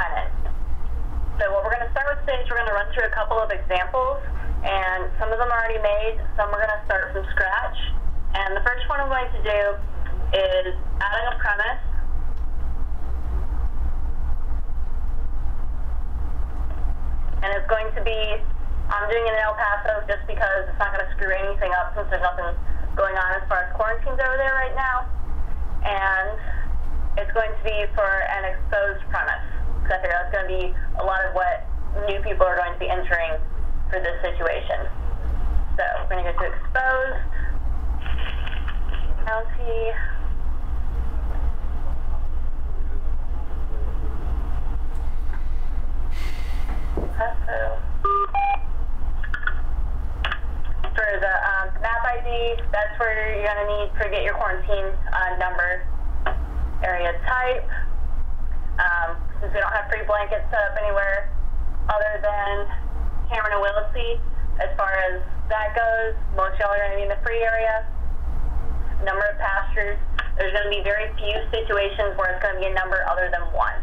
sign in. So what we're going to start with today is we're going to run through a couple of examples, and some of them are already made, some we're going to start from scratch. And the first one I'm going to do is adding a premise. And it's going to be, I'm doing it in El Paso just because it's not going to screw anything up since there's nothing going on as far as quarantines over there right now. And it's going to be for an exposed premise. Because I figure that's going to be a lot of what new people are going to be entering for this situation. So we're going to go to exposed, county, Paso. For the map ID, that's where you're going to need to get your quarantine number, area type. Since we don't have free blankets set up anywhere other than Cameron and Willacy, as far as that goes, most y'all are going to be in the free area. Number of pastures, there's going to be very few situations where it's going to be a number other than 1.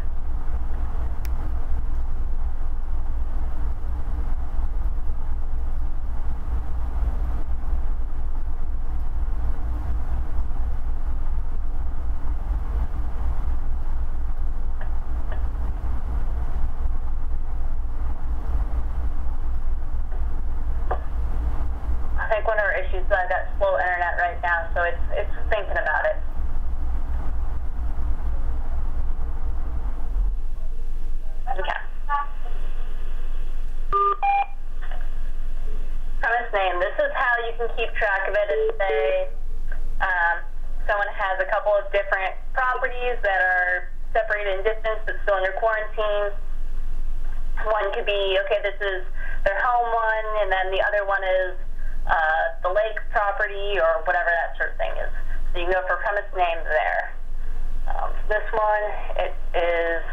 I think one of our issues is I've got slow internet right now, so it's thinking about it. Okay. Premise name. This is how you can keep track of it. If say someone has a couple of different properties that are separated in distance but still under quarantine. One could be, okay, this is their home one, and then the other one is the lake property or whatever that sort of thing is. So you can go for premise name there. This one, it is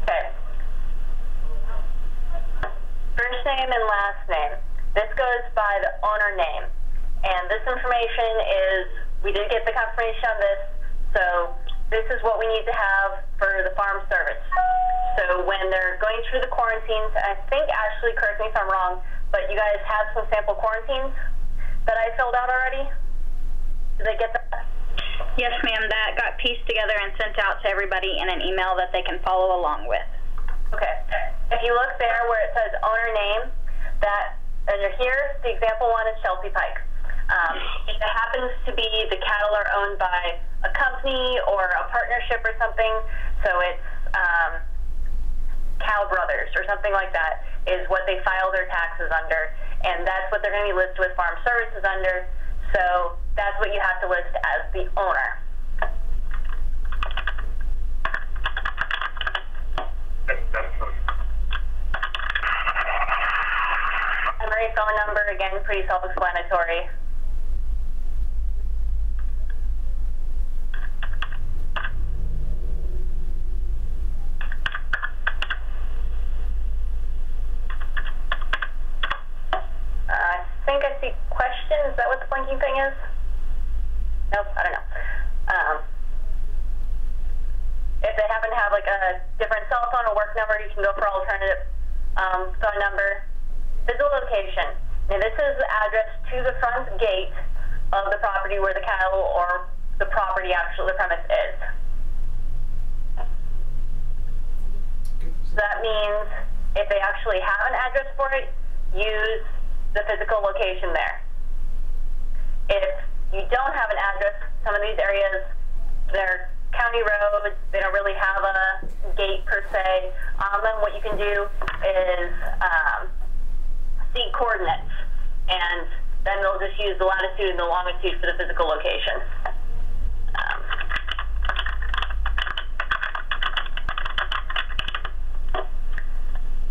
okay. First name and last name. This goes by the owner name. And this information is, we did get the confirmation on this, so this is what we need to have for the farm service. So when they're going through the quarantines, I think, Ashley, correct me if I'm wrong, but you guys have some sample quarantines that I filled out already? Did they get that? Yes, ma'am. That got pieced together and sent out to everybody in an email that they can follow along with. Okay. If you look there where it says owner name, that, and here, the example one is Chelsea Pike. If it happens to be the cattle are owned by a company or a partnership or something, so it's Cow Brothers or something like that is what they file their taxes under, and that's what they're going to be listed with farm services under, so that's what you have to list as the owner. Primary phone number, again, pretty self-explanatory. I think I see question. Is that what the blinking thing is? Nope, I don't know. If they happen to have like a different cell phone or work number, you can go for alternative phone number. Physical location. Now this is the address to the front gate of the property where the cattle or the property, actually the premise is. So that means if they actually have an address for it, use the physical location there. If you don't have an address, some of these areas, they're county roads, they don't really have a gate per se. Then what you can do is seek coordinates, and then they'll just use the latitude and the longitude for the physical location.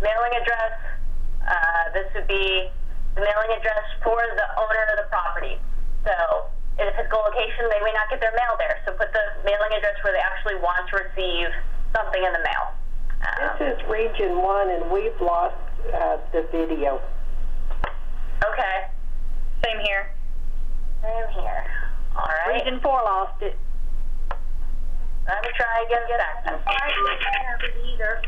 Mailing address, this would be the mailing address for the owner of the property. So in a physical location, they may not get their mail there. So put the mailing address where they actually want to receive something in the mail. This is Region 1, and we've lost the video. Okay. Same here. Same here. All right. Region 4 lost it. Let me try again. Get access. I don't have it either.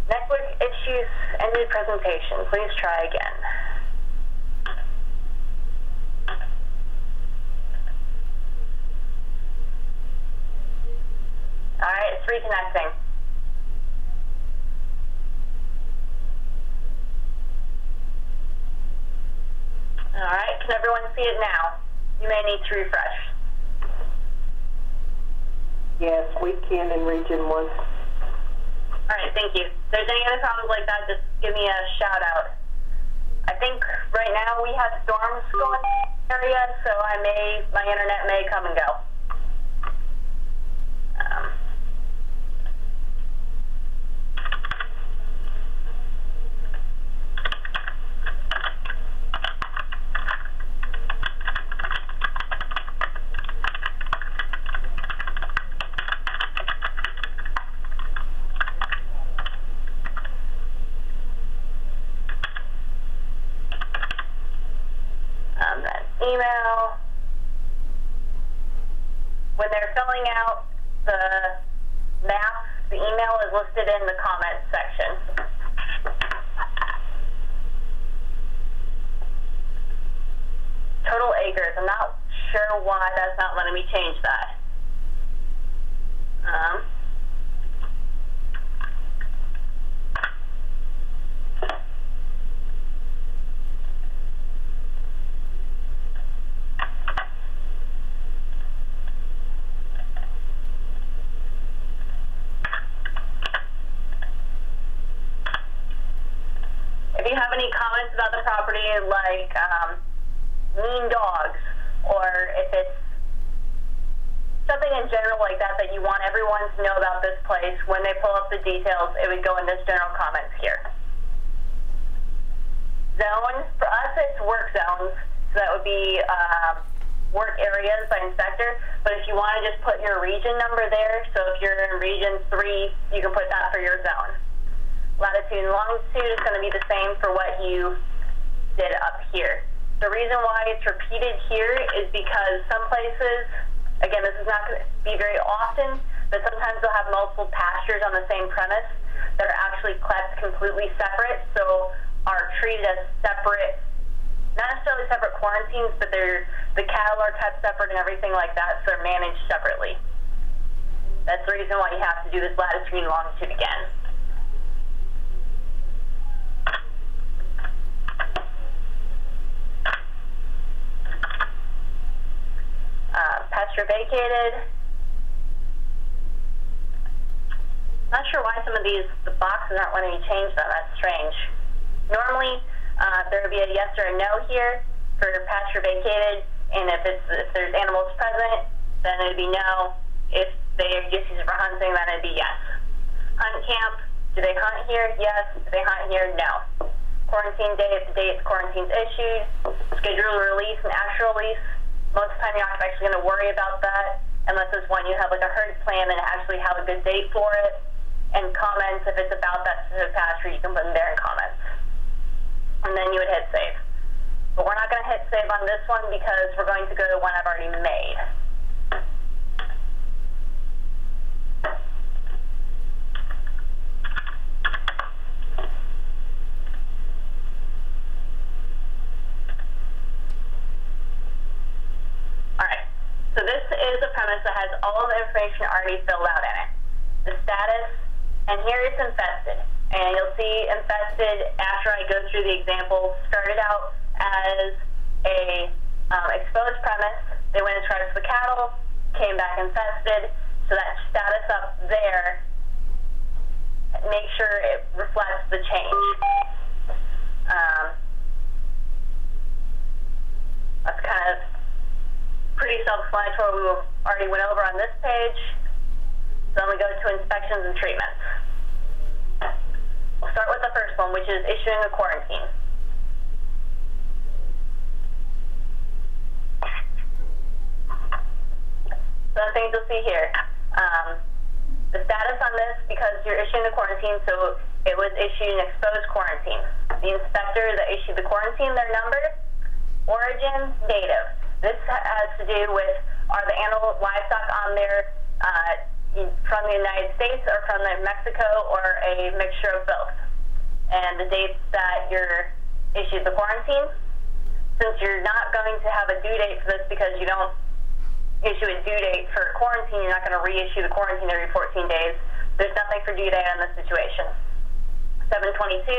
Network issues and new presentation. Please try again. All right, it's reconnecting. All right, can everyone see it now? You may need to refresh. Yes, we can in Region 1. All right, thank you. If there's any other problems like that, just give me a shout out. I think right now we have storms going in the area, so my internet may come and go. That email. When they're filling out the maps, the email is listed in the comments section. Total acres. I'm not sure why that's not letting me change that. If you have any comments about the property, like mean dogs, or if it's something in general like that that you want everyone to know about this place, when they pull up the details, it would go in this general comments here. Zone, for us it's work zones, so that would be work areas by inspector, but if you want to just put your region number there, so if you're in region 3, you can put that for your zone. Latitude and longitude is going to be the same for what you did up here. The reason why it's repeated here is because some places, again, this is not going to be very often, but sometimes they'll have multiple pastures on the same premise that are actually kept completely separate, so are treated as separate, not necessarily separate quarantines, but the cattle are kept separate and everything like that, so they're managed separately. That's the reason why you have to do this latitude and longitude again. Pasture vacated. Not sure why some of the boxes aren't letting me change them. That's strange. Normally, there would be a yes or a no here for pasture vacated, and if there's animals present, then it would be no. If they are just used for hunting, then it would be yes. Hunt camp, do they hunt here? Yes. Do they hunt here? No. Quarantine day, if the date quarantine's issued. Scheduled release and actual release. Most of the time you're not actually going to worry about that unless it's one you have like a herd plan and actually have a good date for it. And comments, if it's about that specific pasture, you can put them there in comments. And then you would hit save. But we're not going to hit save on this one because we're going to go to one I've already made. So this is a premise that has all of the information already filled out in it. The status, and here it's infested. And you'll see infested after I go through the example, started out as a exposed premise. They went as far as the cattle, came back infested. So that status up there, make sure it reflects the change. That's kind of pretty self-explanatory. We already went over on this page. So then we go to inspections and treatments. We'll start with the first one, which is issuing a quarantine. So the things you'll see here. The status on this, because you're issuing the quarantine, so it was issued an exposed quarantine. The inspector that issued the quarantine, their number, origin, native. This has to do with, are the animal livestock on there from the United States or from Mexico, or a mixture of both. And the dates that you're issued the quarantine. Since you're not going to have a due date for this because you don't issue a due date for quarantine, you're not going to reissue the quarantine every 14 days. There's nothing for due date on this situation. 722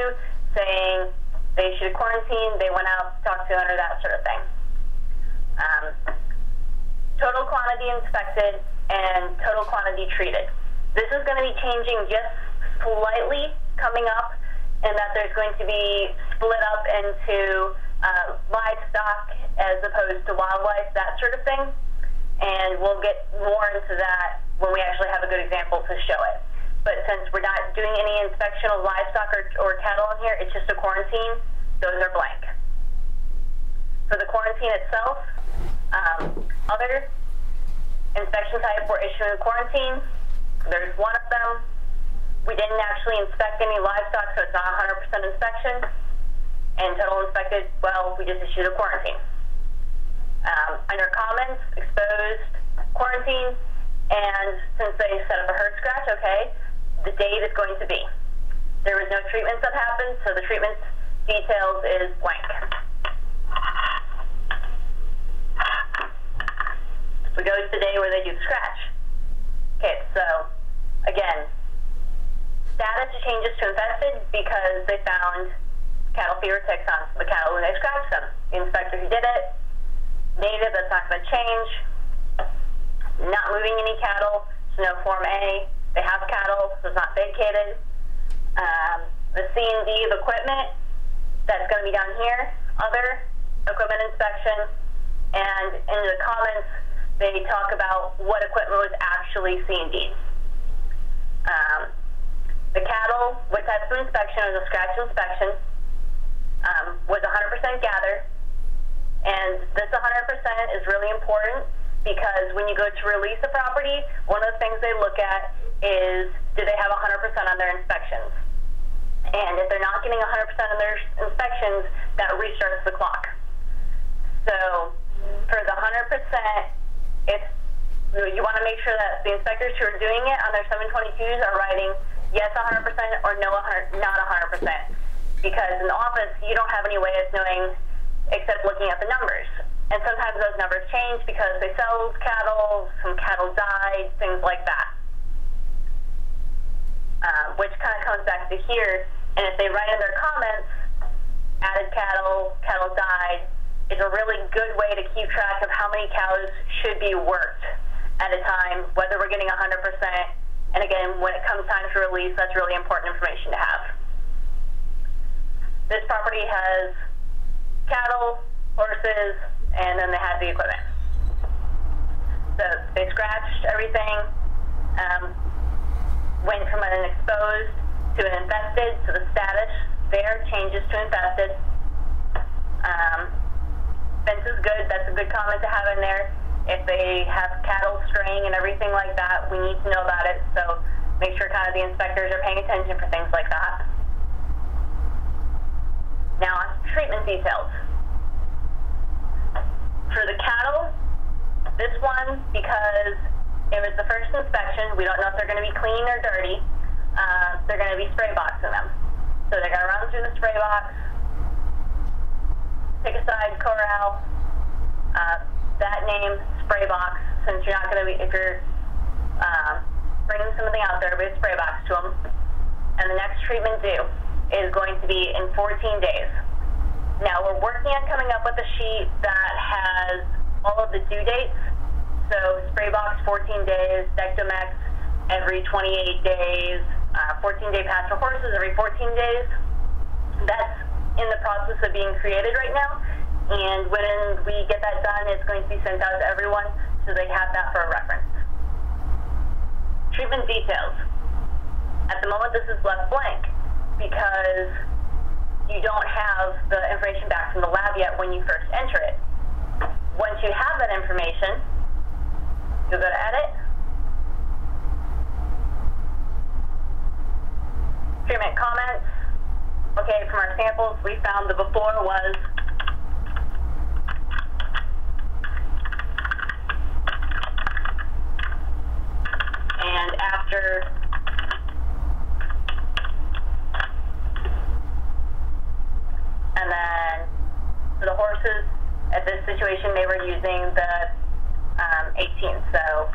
saying they issued a quarantine, they went out to talk to the owner, that sort of thing. Total quantity inspected and total quantity treated. This is going to be changing just slightly coming up, in that there's going to be split up into livestock as opposed to wildlife, that sort of thing. And we'll get more into that when we actually have a good example to show it. But since we're not doing any inspection of livestock or cattle in here, it's just a quarantine, those are blank. For the quarantine itself, other inspection type we're issuing a quarantine. There's one of them. We didn't actually inspect any livestock, so it's not 100% inspection. And total inspected, well, we just issued a quarantine. Under comments, exposed, quarantine, and since they set up a herd scratch, okay, the date is going to be. There was no treatments that happened, so the treatments details is blank. We go to the day where they do the scratch. Okay, so again, status changes to infested because they found cattle fever ticks on the cattle when they scratched them. The inspector who did it, native, that's not going to change. Not moving any cattle, so no Form A. They have cattle, so it's not vacated. The C&D of equipment, that's going to be down here. Other equipment inspection. And in the comments, they talk about what equipment was actually C&D. The cattle, what type of inspection is a scratch inspection, was 100% gather. And this 100% is really important because when you go to release a property, one of the things they look at is, do they have 100% on their inspections? And if they're not getting 100% on their inspections, that restarts the clock. So for the 100%, if you want to make sure that the inspectors who are doing it on their 722s are writing yes 100% or no 100, not 100%. Because in the office, you don't have any way of knowing except looking at the numbers. And sometimes those numbers change because they sold cattle, some cattle died, things like that. Which kind of comes back to here. And if they write in their comments, added cattle, cattle died, is a really good way to keep track of how many cows should be worked at a time, whether we're getting 100%. And again, when it comes time to release, that's really important information to have. This property has cattle, horses, and then they have the equipment. So they scratched everything, went from an exposed to an infested, so the status there changes to infested. Fence is good, that's a good comment to have in there. If they have cattle straying and everything like that, we need to know about it, so make sure kind of the inspectors are paying attention for things like that. Now on treatment details. For the cattle, this one, because it was the first inspection, we don't know if they're going to be clean or dirty, they're going to be spray boxing them. So they're going to run through the spray box, pick aside corral, that name, spray box, since you're not going to be, if you're bringing something out there, we spray box to them. And the next treatment due is going to be in 14 days. Now we're working on coming up with a sheet that has all of the due dates. So spray box 14 days, Dectomex every 28 days, 14-day pass for horses every 14 days. That's in the process of being created right now. And when we get that done, it's going to be sent out to everyone so they have that for a reference. Treatment details. At the moment, this is left blank because you don't have the information back from the lab yet when you first enter it. Once you have that information, you'll go to edit. treatment comments. Okay, from our samples, we found the before was and after. And then for the horses, at this situation, they were using the 18. So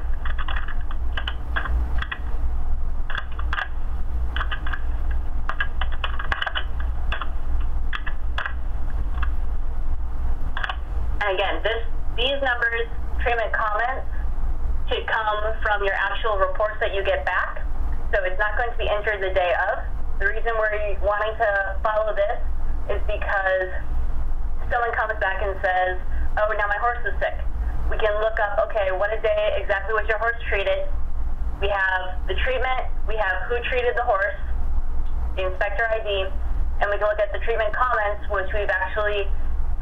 and again, these numbers, treatment comments, should come from your actual reports that you get back. So it's not going to be entered the day of. The reason we're wanting to follow this is because someone comes back and says, oh, now my horse is sick. We can look up, okay, what a day exactly was your horse treated. We have the treatment, we have who treated the horse, the inspector ID, and we can look at the treatment comments, which we've actually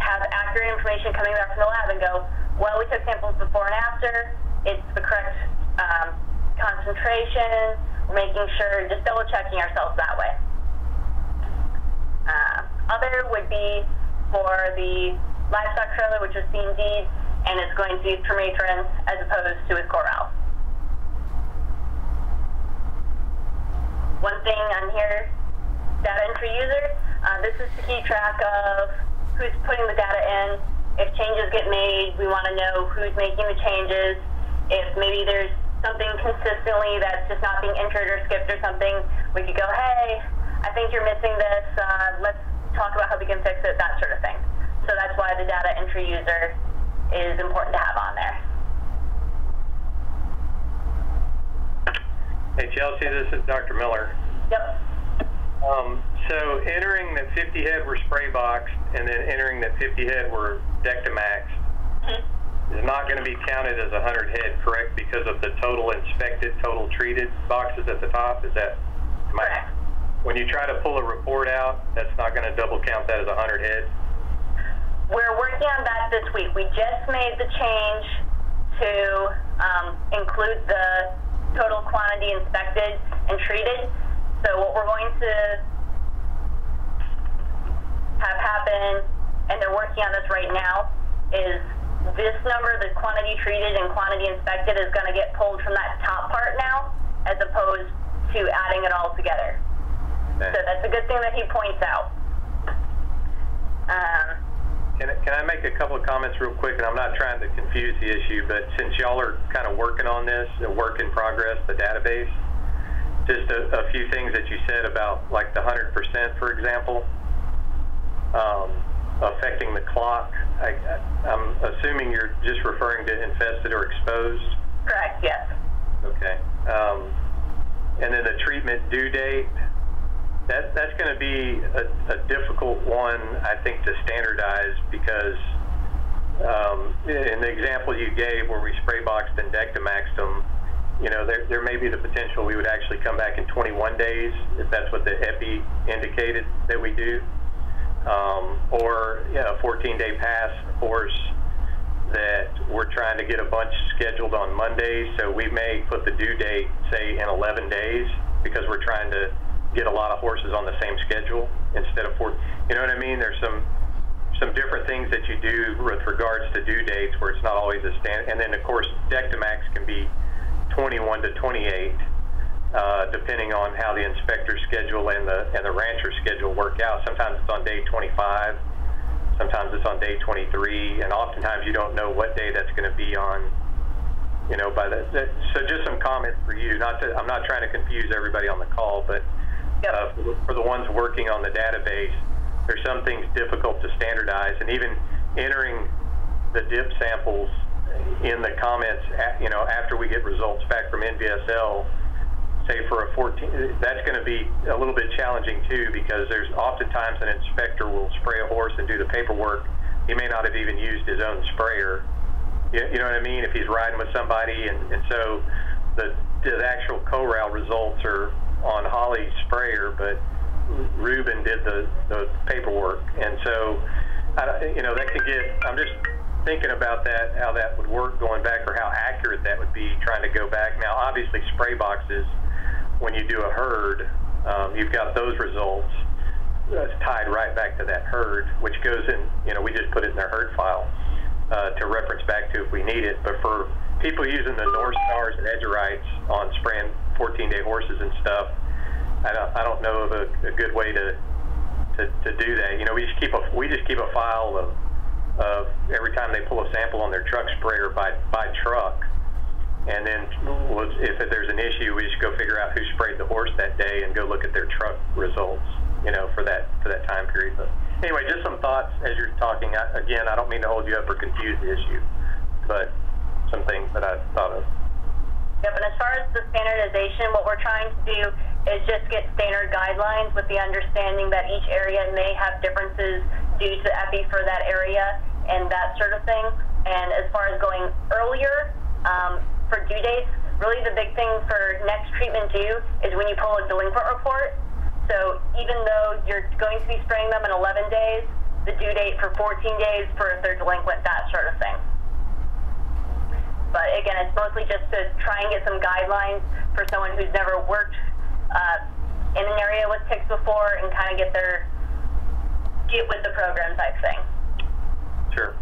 have accurate information coming back from the lab and go, well, we took samples before and after, it's the correct concentration, we're making sure, just double checking ourselves that way. Other would be for the livestock trailer, which was seen deed, and it's going to use permatrans as opposed to with Corral. One thing on here, data entry user, this is to keep track of who's putting the data in. If changes get made, we want to know who's making the changes. If maybe there's something consistently that's just not being entered or skipped or something, we could go, hey, I think you're missing this, let's talk about how we can fix it, that sort of thing. So that's why the data entry user is important to have on there. Hey Chelsea, this is Dr. Miller. Yep. So entering that 50 head were spray boxed and then entering that 50 head were Dectomaxed is not going to be counted as 100 head, correct? Because of the total inspected, total treated boxes at the top. Is that correct? When you try to pull a report out, that's not going to double count that as 100 head? We're working on that this week. We just made the change to include the total quantity inspected and treated. So what we're going to have happen, and they're working on this right now, is this number, the quantity treated and quantity inspected, is going to get pulled from that top part now, as opposed to adding it all together. Okay. So that's a good thing that he points out. Can I make a couple of comments real quick? And I'm not trying to confuse the issue, but since y'all are kind of working on this, a work in progress, the database, just a few things that you said about like the 100%, for example, affecting the clock. I'm assuming you're just referring to infested or exposed? Correct, yes. Okay. And then the treatment due date, that's going to be a difficult one, I think, to standardize because in the example you gave where we spray boxed and Dectomaxed them, you know, there may be the potential we would actually come back in 21 days if that's what the EPI indicated that we do, or a 14-day pass horse that we're trying to get a bunch scheduled on Mondays, so we may put the due date, say, in 11 days because we're trying to get a lot of horses on the same schedule instead of 4. You know what I mean? There's some different things that you do with regards to due dates where it's not always a standard. And then, of course, Dectomax can be 21 to 28, depending on how the inspector schedule and the rancher schedule work out. Sometimes it's on day 25, sometimes it's on day 23, and oftentimes you don't know what day that's going to be on. You know, by so just some comments for you. I'm not trying to confuse everybody on the call, but for the ones working on the database, there's some things difficult to standardize, and even entering the dip samples in the comments, you know, after we get results back from NVSL, say for a 14, that's going to be a little bit challenging too, because there's oftentimes an inspector will spray a horse and do the paperwork. He may not have even used his own sprayer. You know what I mean? If he's riding with somebody, and so the actual Corral results are on Holly's sprayer, but Ruben did the paperwork, and so you know, that could get. I'm just thinking about that, how that would work going back, or how accurate that would be trying to go back. Now, obviously, spray boxes, when you do a herd, you've got those results. That's tied right back to that herd, which goes in, we just put it in their herd file to reference back to if we need it. But for people using the North Stars and Edgerites on spraying 14-day horses and stuff, I don't know of a good way to do that. We just keep a file of every time they pull a sample on their truck sprayer by truck, and then if there's an issue, we just go figure out who sprayed the horse that day and go look at their truck results, for that time period. But anyway, just some thoughts as you're talking. Again, I don't mean to hold you up or confuse the issue, but some things that I thought of. Yep, and as far as the standardization, what we're trying to do is just get standard guidelines with the understanding that each area may have differences due to EPI for that area and that sort of thing. And as far as going earlier, for due dates, really the big thing for next treatment due is when you pull a delinquent report. So even though you're going to be spraying them in 11 days, the due date for 14 days for if they're delinquent, that sort of thing. But again, it's mostly just to try and get some guidelines for someone who's never worked in an area with ticks before and kind of get with the program type thing. Sure.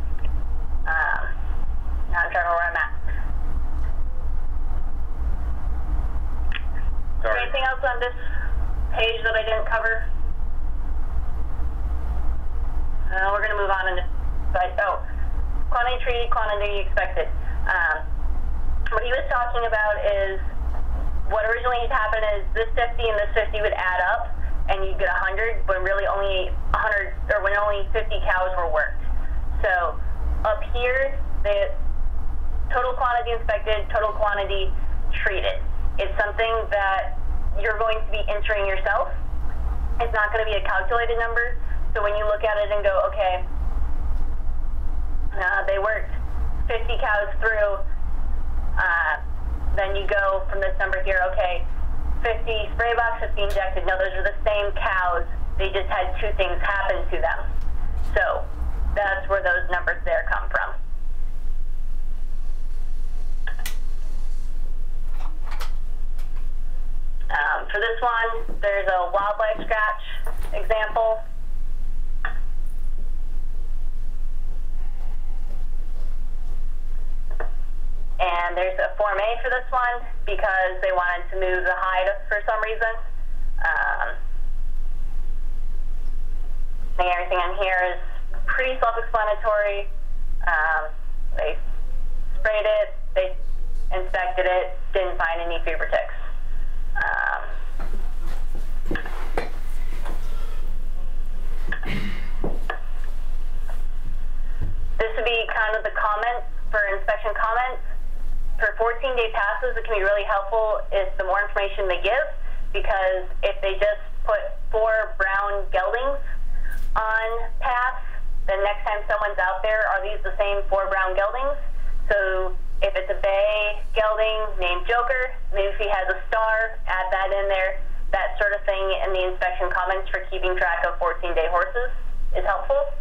Now I'm trying to remember where I'm at. Sorry. Anything else on this page that I didn't cover? We're going to move on in this. Quantity treated, quantity expected. What he was talking about is what originally had happened is this 50 and this 50 would add up and you'd get 100 when really only 100 or when only 50 cows were worked. So up here, the total quantity inspected, total quantity treated. It's something that you're going to be entering yourself. It's not going to be a calculated number. So when you look at it and go, okay, they worked 50 cows through, then you go from this number here, okay, 50 spray box, 50 injected. No, those are the same cows. They just had two things happen to them. So that's where those numbers there come from. For this one, there's a wildlife scratch example. And there's a Form A for this one because they wanted to move the hide for some reason. I think everything in here is pretty self-explanatory. They sprayed it, they inspected it, didn't find any fever ticks. This would be kind of the comments for inspection comments. For 14-day passes, it can be really helpful if the more information they give, because if they just put 4 brown geldings on pass, then next time someone's out there, are these the same 4 brown geldings? So if it's a bay gelding named Joker, maybe if he has a star, add that in there. That sort of thing in the inspection comments for keeping track of 14-day horses is helpful.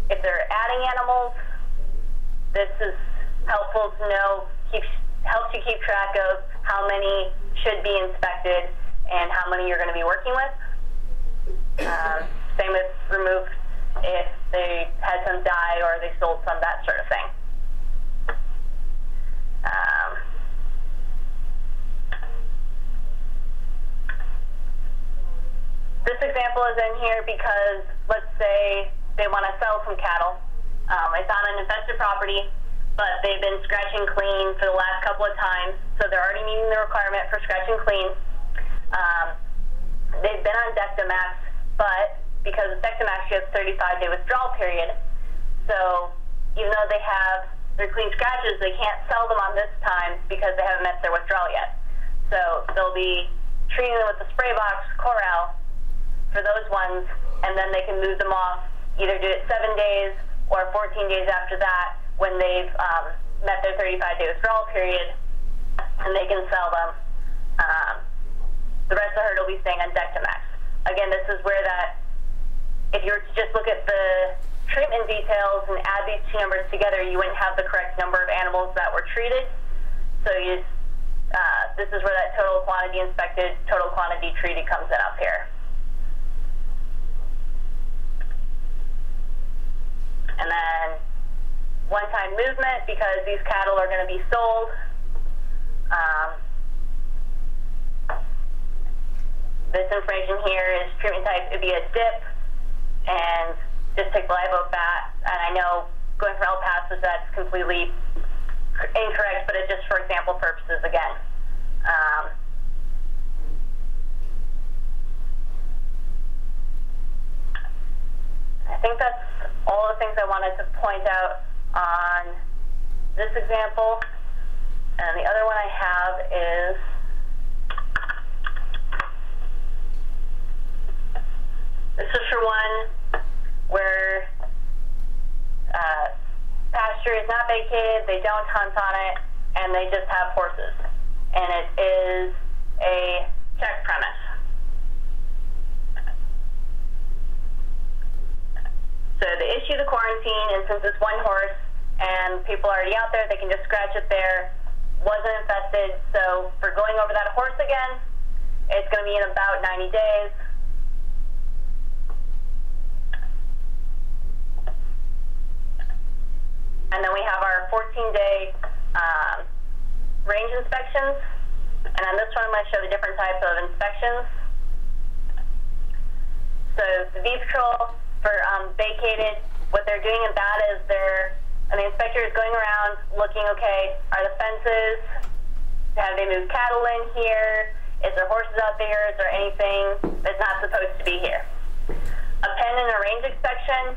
If they're adding animals, this is helpful to know, helps you keep track of how many should be inspected and how many you're going to be working with. Same with removed if they had some die or they sold some, that sort of thing. This example is in here because, let's say, they want to sell some cattle. It's on an infested property, but they've been scratch and clean for the last couple of times, so they're already meeting the requirement for scratch and clean. They've been on Dectomax, but because of Dectomax, you have 35-day withdrawal period. So even though they have their clean scratches, they can't sell them on this time because they haven't met their withdrawal yet. So they'll be treating them with the spray box Corral for those ones, and then they can move them off, either do it 7 days or 14 days after that when they've met their 35-day withdrawal period, and they can sell them. The rest of the herd will be staying on Dectomax. Again, this is where that, if you were to just look at the treatment details and add these two numbers together, you wouldn't have the correct number of animals that were treated. So you This is where that total quantity inspected, total quantity treated comes in up here. And then one-time movement, because these cattle are going to be sold. This information here is treatment type. It'd be a dip, and just take live oat fat. And I know going for El Paso, that's completely incorrect, but it's just for example purposes again. I think that's all the things I wanted to point out on this example. And the other one I have is this is for one where pasture is not vacated, they don't hunt on it, and they just have horses. And it is a check premise. So they issue the quarantine, and since it's one horse and people are already out there, they can just scratch it there. Wasn't infested, so for going over that horse again, it's going to be in about 90 days. And then we have our 14-day range inspections. And on this one, I'm going to show the different types of inspections. So the beef control for vacated, what they're doing in that is the inspector is going around looking, okay, are the fences, have they moved cattle in here? Is there horses out there? Is there anything that's not supposed to be here? A pen and a range inspection.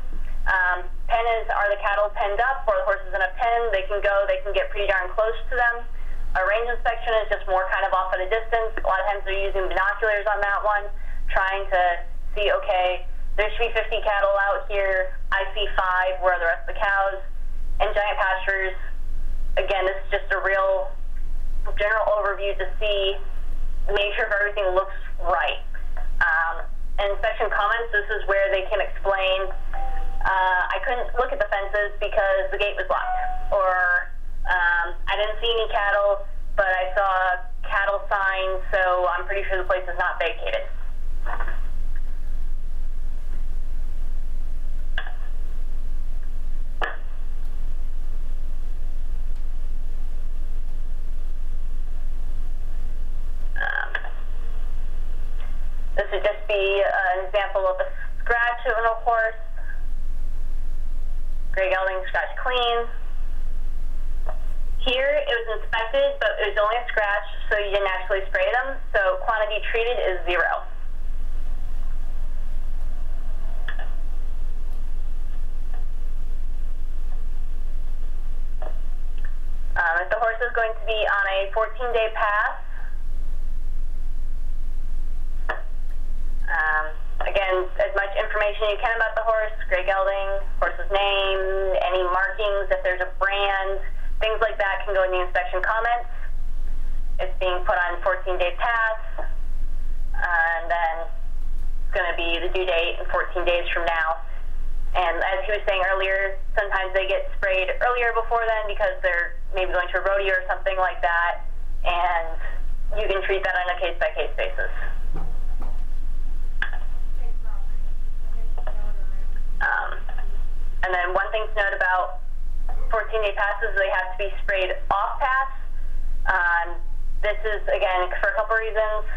Pen is, are the cattle penned up or the horses in a pen? They can go, they can get pretty darn close to them. A range inspection is just more kind of off at a distance. A lot of times they're using binoculars on that one, trying to see, okay, there should be 50 cattle out here. I see 5. Where are the rest of the cows? And giant pastures, again, this is just a real general overview to see, make sure if everything looks right. And inspection comments, this is where they can explain, I couldn't look at the fences because the gate was locked. Or I didn't see any cattle, but I saw cattle signs, so I'm pretty sure the place is not vacated. This would just be an example of a scratch of a horse. Gray gelding scratch clean. Here it was inspected, but it was only a scratch, so you didn't actually spray them. So quantity treated is 0. If the horse is going to be on a 14-day pass, again, as much information you can about the horse, gray gelding, horse's name, any markings, if there's a brand, things like that can go in the inspection comments. It's being put on 14-day pass, and then it's going to be the due date in 14 days from now. And as he was saying earlier, sometimes they get sprayed earlier before then because they're maybe going to a rodeo or something like that, and you can treat that on a case-by-case basis. And then one thing to note about 14-day passes, they have to be sprayed off pass. This is, again, for a couple reasons,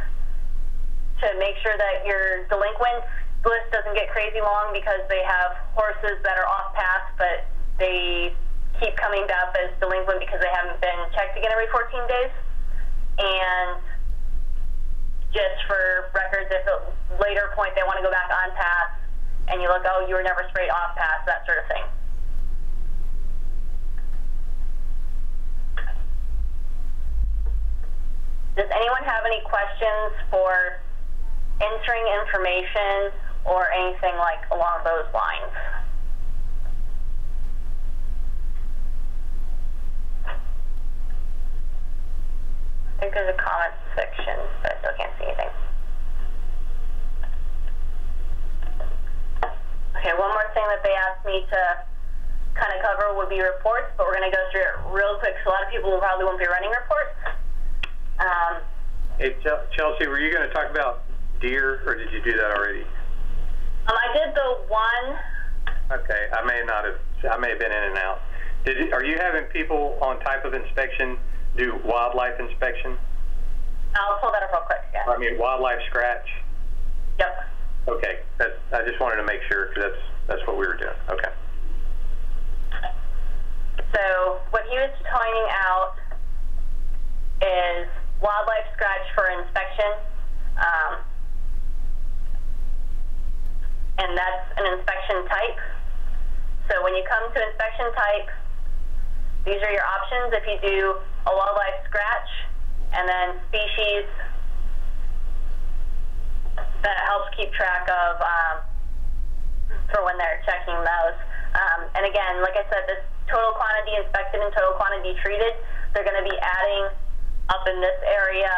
to make sure that your delinquent list doesn't get crazy long because they have horses that are off pass, but they keep coming up as delinquent because they haven't been checked again every 14 days. And just for records, if at a later point they want to go back on pass, and you look, oh, you were never sprayed off pass, that sort of thing. Does anyone have any questions for entering information or anything like along those lines? I think there's a comment section, but I still can't see anything. Okay, one more thing that they asked me to kind of cover would be reports, but we're going to go through it real quick, so a lot of people probably won't be running reports. Hey, Chelsea, were you going to talk about deer, or did you do that already? I did the one. Okay, I may have been in and out. Are you having people on type of inspection do wildlife inspection? I'll pull that up real quick. Yeah. I mean, wildlife scratch? Yep. Okay, I just wanted to make sure, because that's what we were doing. Okay. So what he was pointing out is wildlife scratch for inspection, and that's an inspection type. So when you come to inspection type, these are your options. If you do a wildlife scratch and then species, that helps keep track of for when they're checking those. And again, like I said, this total quantity inspected and total quantity treated, they're going to be adding up in this area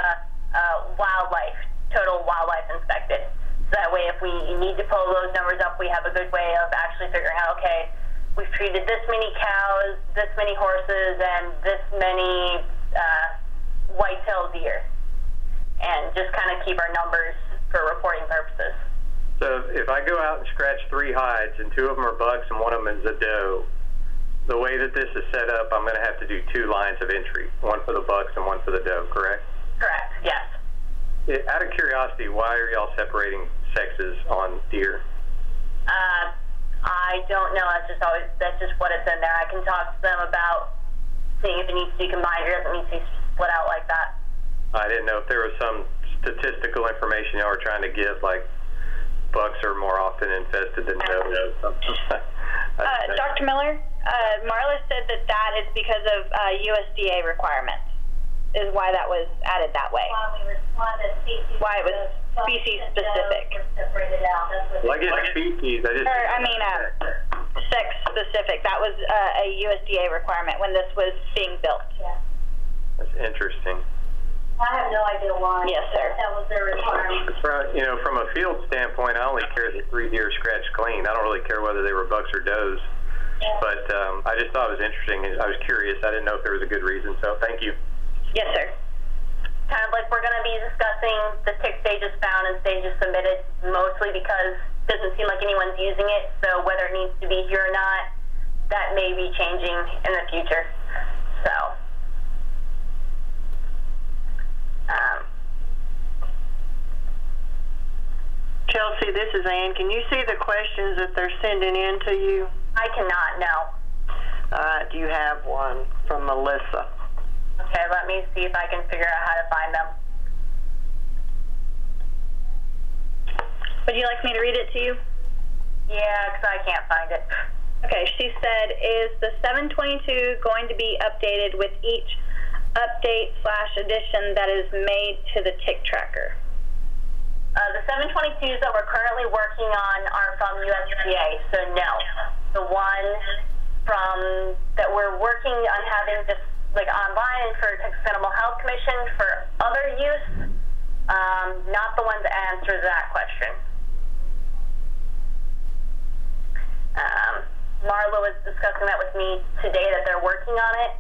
total wildlife inspected. So that way, if we need to pull those numbers up, we have a good way of actually figuring out, okay, we've treated this many cows, this many horses, and this many white-tailed deer. And just kind of keep our numbers for reporting purposes. So if I go out and scratch 3 hides, and 2 of them are bucks and 1 of them is a doe, the way that this is set up, I'm going to have to do 2 lines of entry, 1 for the bucks and 1 for the doe, correct? Correct, yes. Out of curiosity, why are y'all separating sexes on deer? I don't know. That's just what it's in there. I can talk to them about seeing if it needs to be combined or doesn't need to be split out like that. I didn't know if there was some statistical information y'all were trying to give, like bucks are more often infested than does. Dr. Miller, Marla said that is because of USDA requirements, is why that was added that way. Why it was species specific. Well, I get species. Sex specific. That was a USDA requirement when this was being built. Yeah. That's interesting. I have no idea why. Yes, sir. That was their requirement. From a field standpoint, I only care that 3 deer scratched clean. I don't really care whether they were bucks or does. Yeah. But I just thought it was interesting. I was curious. I didn't know if there was a good reason. So thank you. Yes, sir. Kind of like we're going to be discussing the tick stages found and stages submitted, mostly because it doesn't seem like anyone's using it. So whether it needs to be here or not, that may be changing in the future. So. Chelsea, this is Ann. Can you see the questions that they're sending in to you? I cannot, no. All right, do you have one from Melissa? Okay, let me see if I can figure out how to find them. Would you like me to read it to you? Yeah, because I can't find it. Okay, she said, is the 722 going to be updated with each update/addition that is made to the tick tracker? The 722s that we're currently working on are from USDA, so no. The one that we're working on having just like online for Texas Animal Health Commission for other use, not the one that answers that question. Marla was discussing that with me today, that they're working on it.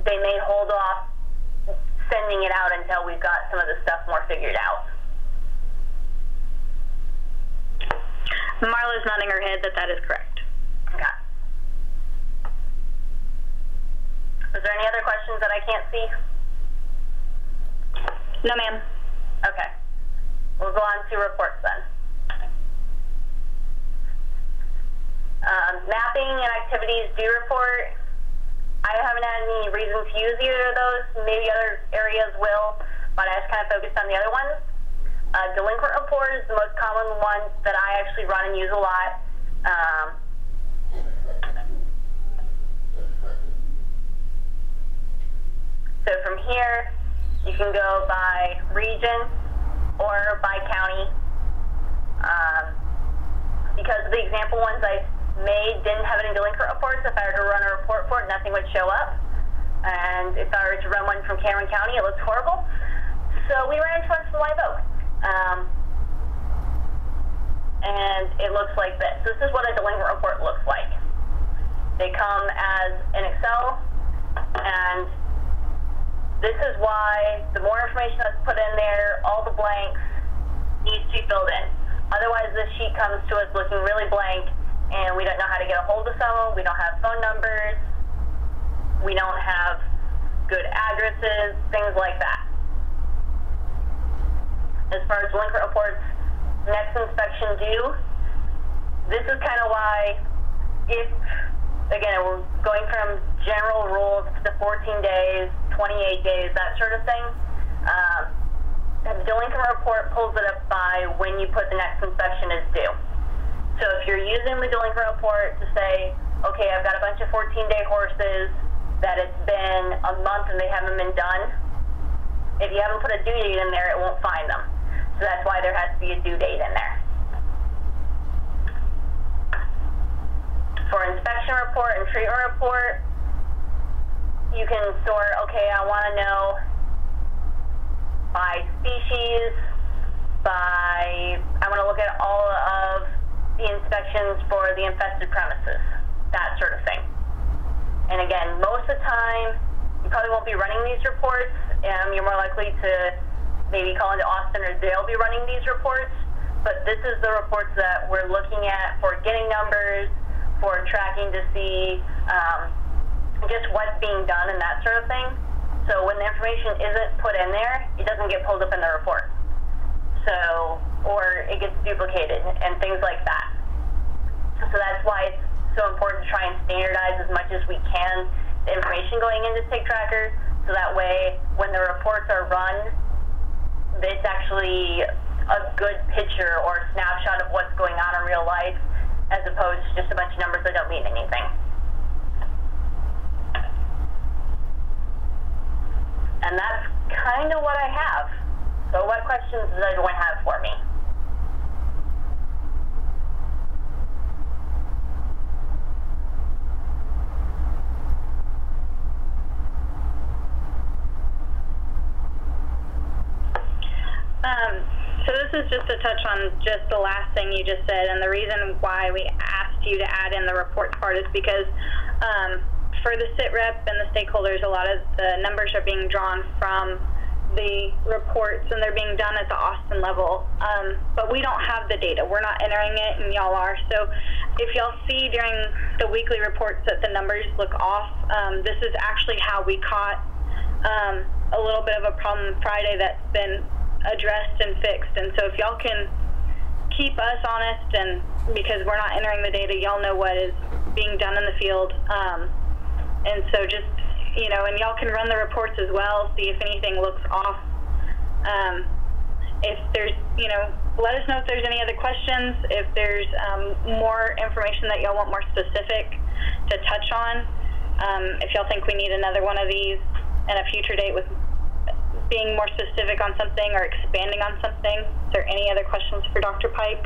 They may hold off sending it out until we've got some of the stuff more figured out. Marla's nodding her head that is correct. Okay. Is there any other questions that I can't see? No, ma'am. Okay. We'll go on to reports then. Mapping and activities due report. I haven't had any reason to use either of those. Maybe other areas will, but I just kind of focused on the other ones. Delinquent report is the most common one that I actually run and use a lot. So from here, you can go by region or by county. Because the example ones I made didn't have any delinquent reports, if I were to run a report for it, nothing would show up. And if I were to run one from Cameron County, it looks horrible. So we ran one from Live Oak. And it looks like this. This is what a delinquent report looks like. They come as an Excel, and This is why the more information that's put in there, all the blanks needs to be filled in. Otherwise, this sheet comes to us looking really blank, and we don't know how to get a hold of someone. We don't have phone numbers. We don't have good addresses, things like that. As far as delinquent reports, next inspection due, this is kind of why, if, again, we're going from general rules to 14 days, 28 days, that sort of thing. The delinquent report pulls it up by when you put the next inspection is due. So if you're using the delinquent report to say, okay, I've got a bunch of 14-day horses that it's been a month and they haven't been done, if you haven't put a due date in there, it won't find them. So that's why there has to be a due date in there. For inspection report and treatment report, you can sort, okay, I want to know by species, I want to look at all of the inspections for the infested premises, that sort of thing. And again, most of the time, you probably won't be running these reports. You're more likely to maybe call into Austin or they'll be running these reports. But this is the reports that we're looking at for getting numbers, for tracking to see just what's being done and that sort of thing. So when the information isn't put in there, it doesn't get pulled up in the report. So, or it gets duplicated and things like that. So that's why it's so important to try and standardize as much as we can the information going into Take Tracker, so that way when the reports are run, it's actually a good picture or snapshot of what's going on in real life, as opposed to just a bunch of numbers that don't mean anything. And that's kind of what I have. So what questions does everyone have for me? So this is just a touch on just the last thing you just said, and the reason why we asked you to add in the reports part is because for the SITREP and the stakeholders, a lot of the numbers are being drawn from the reports, and they're being done at the Austin level, but we don't have the data. We're not entering it, and y'all are. So if y'all see during the weekly reports that the numbers look off, this is actually how we caught a little bit of a problem Friday that's been addressed and fixed. And so if y'all can keep us honest, and because we're not entering the data, y'all know what is being done in the field. And so just, you know, and y'all can run the reports as well, see if anything looks off. If there's, you know, let us know if there's any other questions, if there's more information that y'all want more specific to touch on. If y'all think we need another one of these in a future date with being more specific on something or expanding on something. Is there any other questions for Dr. Pike?